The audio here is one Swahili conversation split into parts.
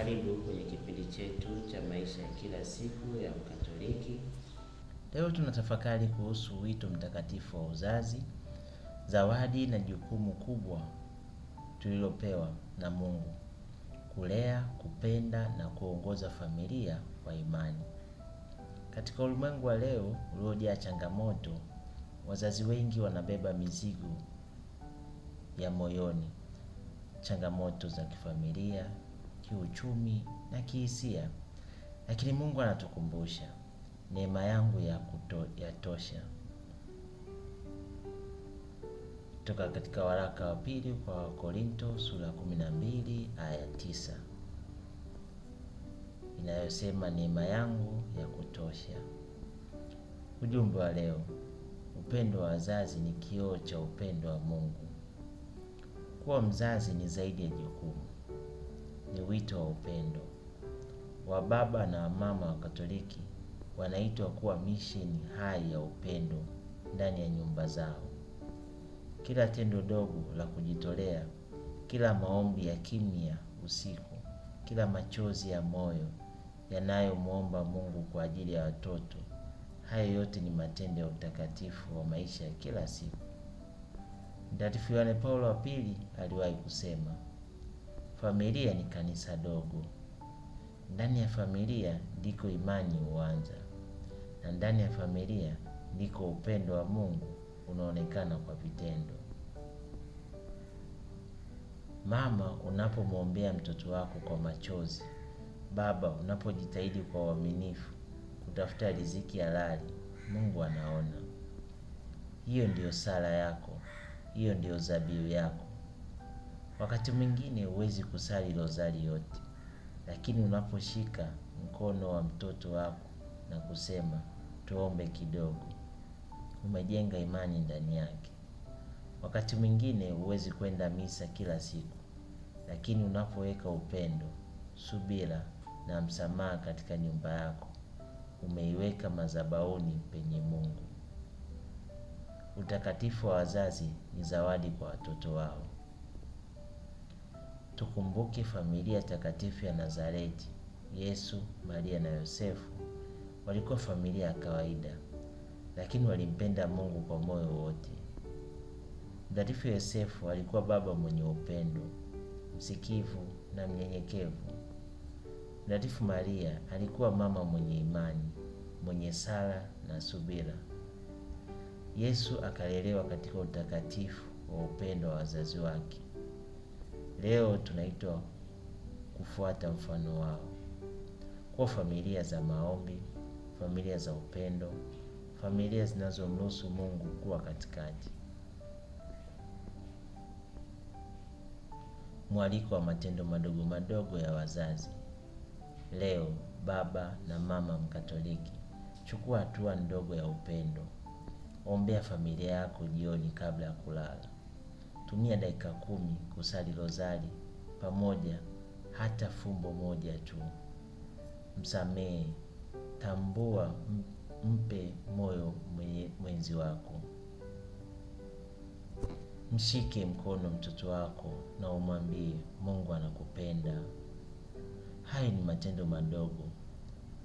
Karibu kwenye kipindi chetu cha maisha ya kila siku ya Mkatoliki. Leo tunatafakari kuhusu wito mtakatifu wa uzazi, zawadi na jukumu kubwa tulilopewa na Mungu: kulea, kupenda na kuongoza familia kwa imani. Katika ulimwengu wa leo uliojaa changamoto, wazazi wengi wanabeba mizigo ya moyoni, changamoto za kifamilia, kiuchumi na kihisia. Lakini Mungu anatukumbusha, neema yangu yatosha. Kutoka katika waraka wa pili kwa Wakorinto sura 12 aya 9, inayosema neema yangu ya kutosha. Ujumbe wa leo: upendo wa wazazi ni kioo cha upendo wa Mungu. Kuwa mzazi ni zaidi ya jukumu, ni wito wa upendo. Wababa na wamama wa Katoliki wanaitwa kuwa misheni hai ya upendo ndani ya nyumba zao. Kila tendo dogo la kujitolea, kila maombi ya kimya usiku, kila machozi ya moyo yanayomwomba Mungu kwa ajili ya watoto, hayo yote ni matendo ya utakatifu wa maisha ya kila siku. Mtakatifu Yohane Paulo wa Pili aliwahi kusema, familia ni kanisa dogo. Ndani ya familia ndiko imani huanza, na ndani ya familia ndiko upendo wa Mungu unaonekana kwa vitendo. Mama, unapomwombea mtoto wako kwa machozi, baba, unapojitahidi kwa uaminifu kutafuta riziki halali, Mungu anaona. Hiyo ndiyo sala yako, hiyo ndiyo dhabihu yako. Wakati mwingine huwezi kusali rozari yote, lakini unaposhika mkono wa mtoto wako na kusema tuombe kidogo, umejenga imani ndani yake. Wakati mwingine huwezi kwenda misa kila siku, lakini unapoweka upendo, subira na msamaha katika nyumba yako, umeiweka madhabahuni penye Mungu. Utakatifu wa wazazi ni zawadi kwa watoto wao. Tukumbuke familia takatifu ya Nazareti. Yesu, Maria na Yosefu walikuwa familia ya kawaida, lakini walimpenda Mungu kwa moyo wote. Mtakatifu Yosefu alikuwa baba mwenye upendo, msikivu na mnyenyekevu. Mtakatifu Maria alikuwa mama mwenye imani, mwenye sala na subira. Yesu akalelewa katika utakatifu wa upendo wa wazazi wake. Leo tunaitwa kufuata mfano wao, kwa familia za maombi, familia za upendo, familia zinazomruhusu Mungu kuwa katikati. Mwaliko wa matendo madogo madogo ya wazazi. Leo, baba na mama Mkatoliki, chukua hatua ndogo ya upendo. Ombea familia yako jioni kabla ya kulala. Tumia dakika 10 kusali rozari pamoja, hata fumbo moja tu. Msamehe, tambua, mpe moyo mwenzi wako. Mshike mkono mtoto wako na umwambie Mungu anakupenda. Hayo ni matendo madogo,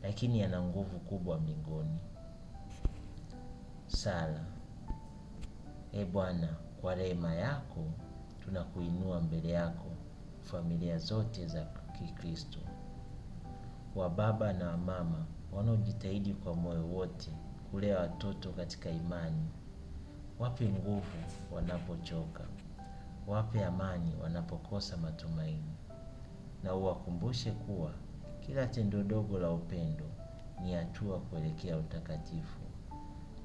lakini yana nguvu kubwa mbinguni. Sala. Bwana, kwa rehema yako tunakuinua mbele yako familia zote za Kikristo. Wa baba na wa mama wanaojitahidi kwa moyo wote kulea watoto katika imani, wape nguvu wanapochoka, wape amani wanapokosa matumaini, na uwakumbushe kuwa kila tendo dogo la upendo ni hatua kuelekea utakatifu.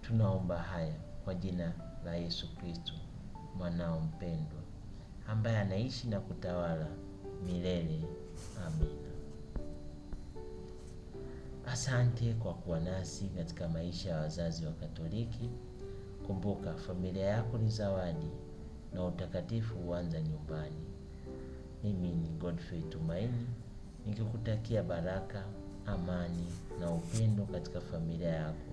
Tunaomba haya kwa jina la Yesu Kristo, mwanao mpendwa, ambaye anaishi na kutawala milele. Amina. Asante kwa kuwa nasi katika maisha ya wazazi wa Katoliki. Kumbuka, familia yako ni zawadi na utakatifu huanza nyumbani. Mimi ni Godfrey Tumaini, nikikutakia baraka, amani na upendo katika familia yako.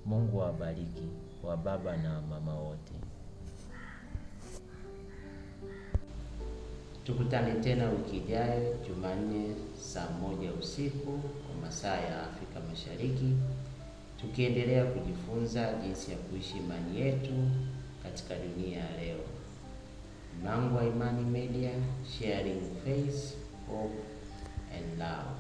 Mungu awabariki wa baba na mama wote. Tukutane tena wiki ijayo Jumanne saa 1 usiku kwa masaa ya Afrika Mashariki, tukiendelea kujifunza jinsi ya kuishi imani yetu katika dunia ya leo. Mlango wa Imani Media, sharing faith, hope and love.